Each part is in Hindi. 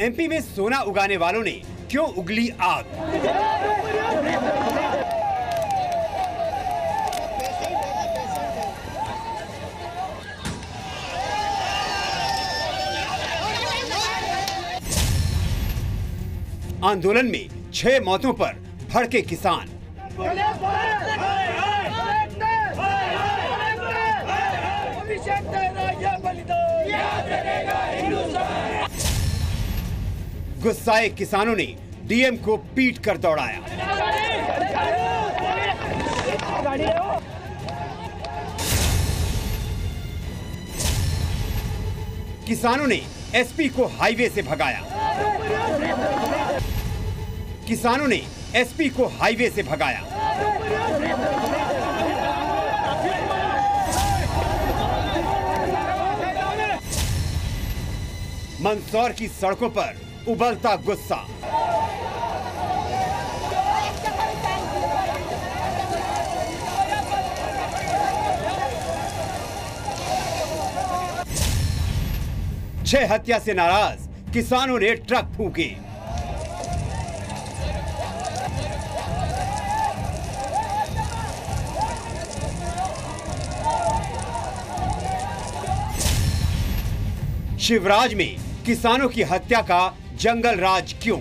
एमपी में सोना उगाने वालों ने क्यों उगली आग? आंदोलन में 6 मौतों पर भड़के किसान। गुस्साए किसानों ने डीएम को पीट कर दौड़ाया। किसानों ने एसपी को हाईवे से भगाया। किसानों ने एसपी को हाईवे से भगाया। मंदसौर की सड़कों पर उबलता गुस्सा। छह हत्या से नाराज किसानों ने ट्रक फूंके। शिवराज में किसानों की हत्या का जंगल राज क्यों?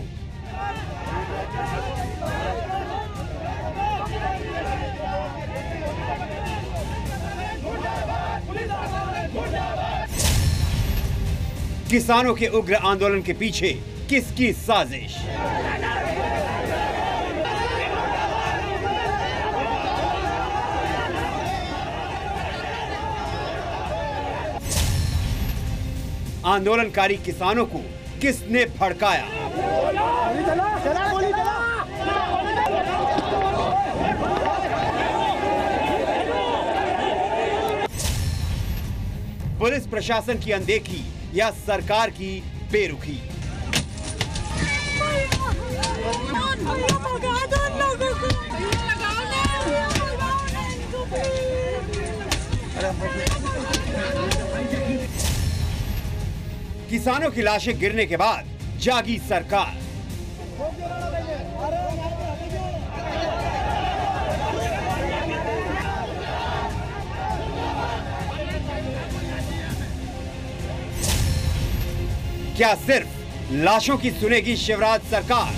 किसानों के उग्र आंदोलन के पीछे किसकी साजिश? आंदोलनकारी किसानों को किसने भड़काया? पुलिस प्रशासन की अनदेखी या सरकार की बेरुखी? किसानों की लाशें गिरने के बाद जागी सरकार। क्या सिर्फ लाशों की सुनेगी शिवराज सरकार?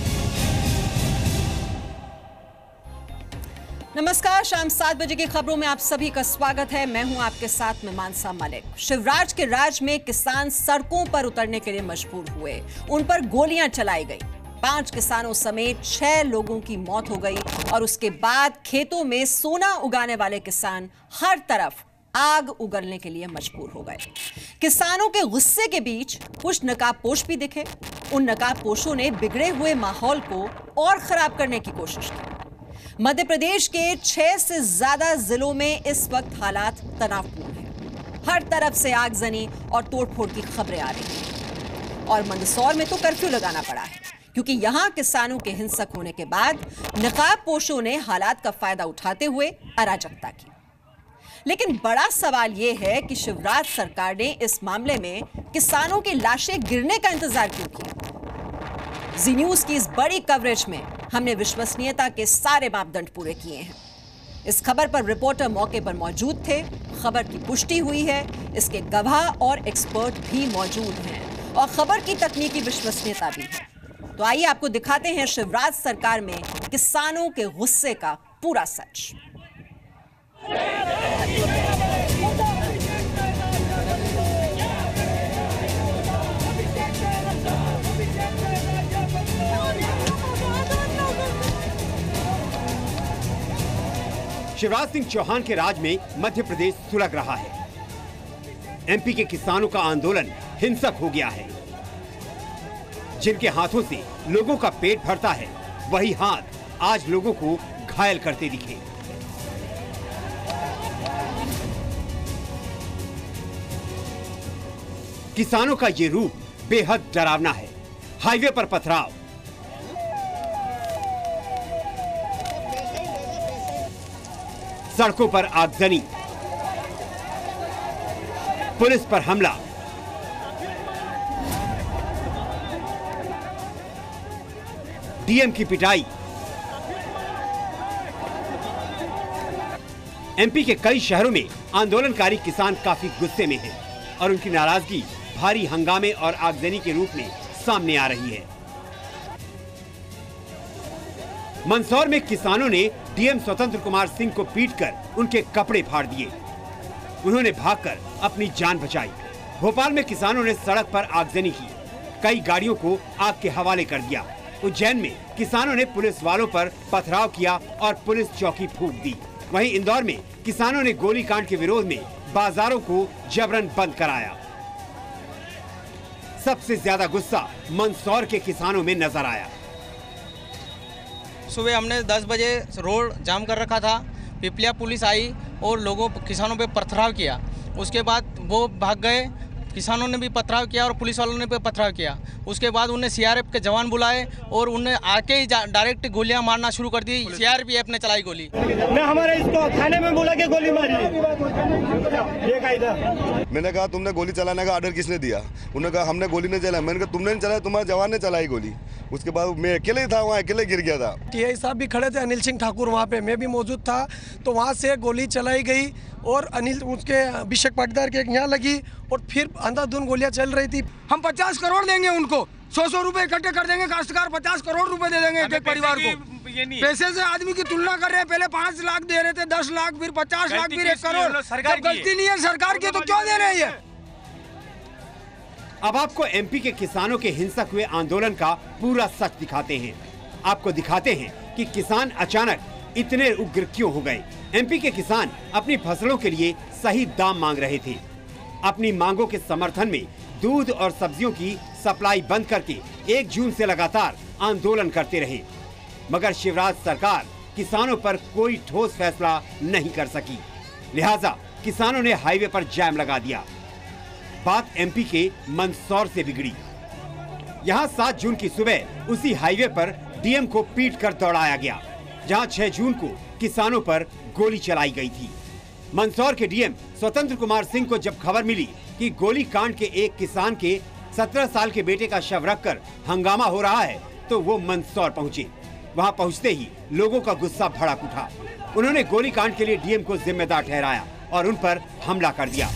नमस्कार, शाम 7 बजे की खबरों में आप सभी का स्वागत है। मैं हूं आपके साथ में मानसा मलिक। शिवराज के राज में किसान सड़कों पर उतरने के लिए मजबूर हुए। उन पर गोलियां चलाई गई। 5 किसानों समेत 6 लोगों की मौत हो गई और उसके बाद खेतों में सोना उगाने वाले किसान हर तरफ आग उगलने के लिए मजबूर हो गए। किसानों के गुस्से के बीच कुछ नकाबपोश भी दिखे। उन नकाबपोशों ने बिगड़े हुए माहौल को और खराब करने की कोशिश की। मध्य प्रदेश के 6 से ज्यादा जिलों में इस वक्त हालात तनावपूर्ण हैं। हर तरफ से आगजनी और तोड़फोड़ की खबरें आ रही हैं। और मंदसौर में तो कर्फ्यू लगाना पड़ा है क्योंकि यहां किसानों के हिंसक होने के बाद नकाबपोशों ने हालात का फायदा उठाते हुए अराजकता की। लेकिन बड़ा सवाल यह है कि शिवराज सरकार ने इस मामले में किसानों की लाशें गिरने का इंतजार क्यों किया? जी न्यूज की इस बड़ी कवरेज में हमने विश्वसनीयता के सारे मापदंड पूरे किए हैं। इस खबर पर रिपोर्टर मौके पर मौजूद थे। खबर की पुष्टि हुई है, इसके गवाह और एक्सपर्ट भी मौजूद हैं और खबर की तकनीकी विश्वसनीयता भी है। तो आइए आपको दिखाते हैं शिवराज सरकार में किसानों के गुस्से का पूरा सच। शिवराज सिंह चौहान के राज में मध्य प्रदेश सुलग रहा है। एमपी के किसानों का आंदोलन हिंसक हो गया है। जिनके हाथों से लोगों का पेट भरता है, वही हाथ आज लोगों को घायल करते दिखे। किसानों का ये रूप बेहद डरावना है। हाईवे पर पथराव, सड़कों पर आगजनी, पुलिस पर हमला, डीएम की पिटाई। एमपी के कई शहरों में आंदोलनकारी किसान काफी गुस्से में हैं और उनकी नाराजगी भारी हंगामे और आगजनी के रूप में सामने आ रही है। मंदसौर में किसानों ने डीएम स्वतंत्र कुमार सिंह को पीटकर उनके कपड़े फाड़ दिए। उन्होंने भागकर अपनी जान बचाई। भोपाल में किसानों ने सड़क पर आगजनी की, कई गाड़ियों को आग के हवाले कर दिया। उज्जैन में किसानों ने पुलिस वालों पर पथराव किया और पुलिस चौकी फूंक दी। वहीं इंदौर में किसानों ने गोलीकांड के विरोध में बाजारों को जबरन बंद कराया। सबसे ज्यादा गुस्सा मंदसौर के किसानों में नजर आया। सुबह हमने 10 बजे रोड जाम कर रखा था। पिपलिया पुलिस आई और किसानों पे पथराव किया। उसके बाद वो भाग गए। किसानों ने भी पथराव किया और पुलिस वालों ने भी पथराव किया। उसके बाद उन्हें सीआरपीएफ के जवान बुलाए और उन्हें आके ही डायरेक्ट गोलियां मारना शुरू कर दी। सीआरपीएफ ने चलाई गोली। मैं हमारे इसको थाने में बुला के गोली मारी। मैंने कहा तुमने गोली चलाने का ऑर्डर किसने दिया? उन्होंने कहा हमने गोली नहीं चलाया। मैंने कहा तुमने नहीं चलाया, तुम्हारे जवान ने चलाई गोली। उसके बाद मैं अकेले ही था, वहाँ अकेले गिर गया था। टीआई साहब भी खड़े थे, अनिल सिंह ठाकुर वहाँ पे, मैं भी मौजूद था। तो वहाँ से गोली चलाई गई और उसके अभिषेक पाटीदार के यहाँ लगी और फिर अंधाधुंध गोलियां चल रही थी। हम 50 करोड़ देंगे उनको, 100 रुपए इकट्ठे कर देंगे। काश्तकार 50 करोड़ रुपए दे देंगे एक परिवार को। पैसे से आदमी की तुलना कर रहे हैं। पहले 5 लाख दे रहे थे, 10 लाख, फिर 50 लाख, फिर 1 करोड़। जब गलती नहीं है सरकार की तो क्यों दे रही है? अब आपको एमपी के किसानों के हिंसक हुए आंदोलन का पूरा सच दिखाते हैं। आपको दिखाते हैं कि किसान अचानक इतने उग्र क्यों हो गए। एमपी के किसान अपनी फसलों के लिए सही दाम मांग रहे थे। अपनी मांगों के समर्थन में दूध और सब्जियों की सप्लाई बंद करके 1 जून से लगातार आंदोलन करते रहे, मगर शिवराज सरकार किसानों पर कोई ठोस फैसला नहीं कर सकी। लिहाजा किसानों ने हाईवे पर जैम लगा दिया। बात एमपी के मंदसौर से बिगड़ी। यहाँ 7 जून की सुबह उसी हाईवे पर डीएम को पीटकर दौड़ाया गया, जहाँ 6 जून को किसानों पर गोली चलाई गई थी। मंदसौर के डीएम स्वतंत्र कुमार सिंह को जब खबर मिली कि गोली कांड के एक किसान के 17 साल के बेटे का शव रखकर हंगामा हो रहा है, तो वो मंदसौर पहुंचे। वहां पहुंचते ही लोगों का गुस्सा भड़क उठा। उन्होंने गोली कांड के लिए डीएम को जिम्मेदार ठहराया और उन पर हमला कर दिया।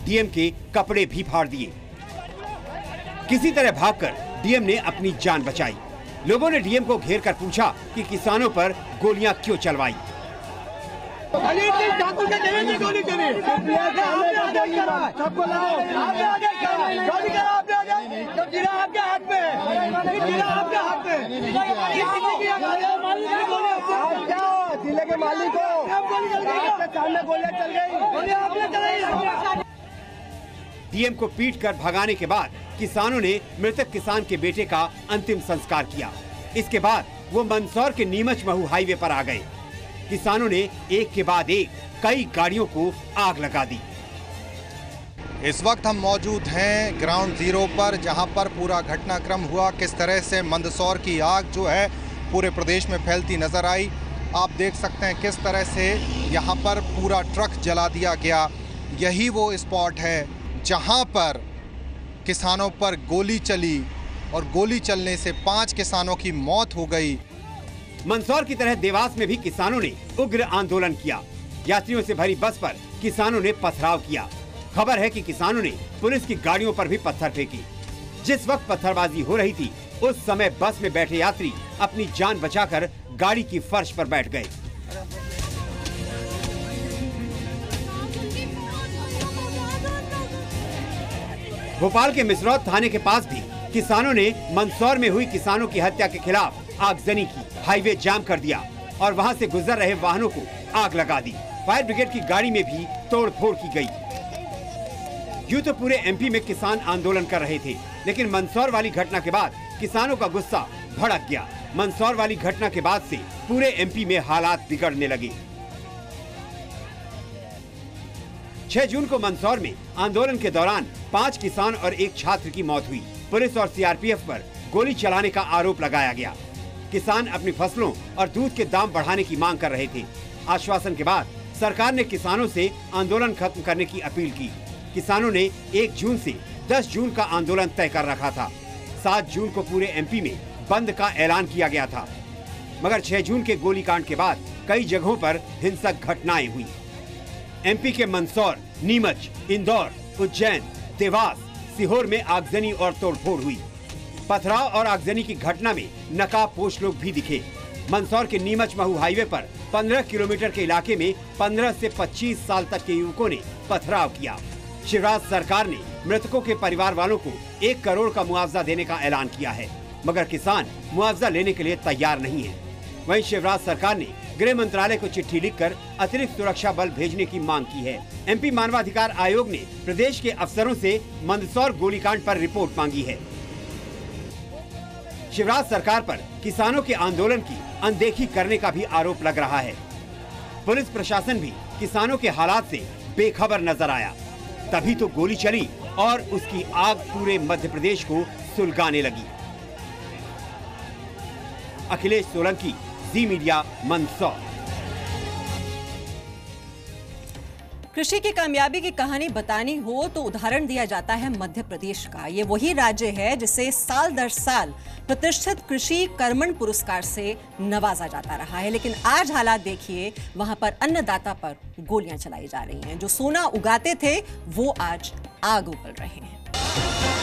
डीएम के कपड़े भी फाड़ दिए। किसी तरह भागकर डीएम ने अपनी जान बचाई। लोगों ने डीएम को घेर कर पूछा कि किसानों पर गोलियां क्यों चलवाई। जिले के मालिक डीएम को पीटकर भगाने के बाद किसानों ने मृतक किसान के बेटे का अंतिम संस्कार किया। इसके बाद वो मंदसौर के नीमच महू हाईवे पर आ गए। किसानों ने एक के बाद एक कई गाड़ियों को आग लगा दी। इस वक्त हम मौजूद हैं ग्राउंड जीरो पर, जहां पर पूरा घटनाक्रम हुआ। किस तरह से मंदसौर की आग जो है पूरे प्रदेश में फैलती नजर आई। आप देख सकते हैं किस तरह से यहां पर पूरा ट्रक जला दिया गया। यही वो स्पॉट है जहां पर किसानों पर गोली चली और गोली चलने से 5 किसानों की मौत हो गई। मंदसौर की तरह देवास में भी किसानों ने उग्र आंदोलन किया। यात्रियों से भरी बस पर किसानों ने पथराव किया। खबर है कि किसानों ने पुलिस की गाड़ियों पर भी पत्थर फेंके। जिस वक्त पत्थरबाजी हो रही थी, उस समय बस में बैठे यात्री अपनी जान बचाकर गाड़ी की फर्श पर बैठ गए। भोपाल के मिसरौद थाने के पास भी किसानों ने मंदसौर में हुई किसानों की हत्या के खिलाफ आगजनी की, हाईवे जाम कर दिया और वहां से गुजर रहे वाहनों को आग लगा दी। फायर ब्रिगेड की गाड़ी में भी तोड़फोड़ की गई। यूं तो पूरे एमपी में किसान आंदोलन कर रहे थे, लेकिन मंदसौर वाली घटना के बाद किसानों का गुस्सा भड़क गया। मंदसौर वाली घटना के बाद से पूरे एमपी में हालात बिगड़ने लगे। 6 जून को मंदसौर में आंदोलन के दौरान 5 किसान और 1 छात्र की मौत हुई। पुलिस और सीआरपीएफ पर गोली चलाने का आरोप लगाया गया। किसान अपनी फसलों और दूध के दाम बढ़ाने की मांग कर रहे थे। आश्वासन के बाद सरकार ने किसानों से आंदोलन खत्म करने की अपील की। किसानों ने 1 जून से 10 जून का आंदोलन तय कर रखा था। 7 जून को पूरे एमपी में बंद का ऐलान किया गया था, मगर 6 जून के गोलीकांड के बाद कई जगहों पर हिंसक घटनाएं हुई। एमपी के मंदसौर, नीमच, इंदौर, उज्जैन, देवास, सीहोर में आगजनी और तोड़फोड़ हुई। पथराव और आगजनी की घटना में नकाबपोश लोग भी दिखे। मंदसौर के नीमच महू हाईवे पर 15 किलोमीटर के इलाके में 15 से 25 साल तक के युवकों ने पथराव किया। शिवराज सरकार ने मृतकों के परिवार वालों को 1 करोड़ का मुआवजा देने का ऐलान किया है, मगर किसान मुआवजा लेने के लिए तैयार नहीं है। वहीं शिवराज सरकार ने गृह मंत्रालय को चिट्ठी लिखकर अतिरिक्त सुरक्षा बल भेजने की मांग की है। एमपी मानवाधिकार आयोग ने प्रदेश के अफसरों से मंदसौर गोलीकांड पर रिपोर्ट मांगी है। शिवराज सरकार पर किसानों के आंदोलन की अनदेखी करने का भी आरोप लग रहा है। पुलिस प्रशासन भी किसानों के हालात से बेखबर नजर आया, तभी तो गोली चली और उसकी आग पूरे मध्य प्रदेश को सुलगाने लगी। अखिलेश सोलंकी, जी मीडिया, मंदसौर। कृषि की कामयाबी की कहानी बतानी हो तो उदाहरण दिया जाता है मध्य प्रदेश का। ये वही राज्य है जिसे साल दर साल प्रतिष्ठित कृषि कर्मण पुरस्कार से नवाजा जाता रहा है, लेकिन आज हालात देखिए, वहां पर अन्नदाता पर गोलियां चलाई जा रही हैं। जो सोना उगाते थे वो आज आग उगल रहे हैं।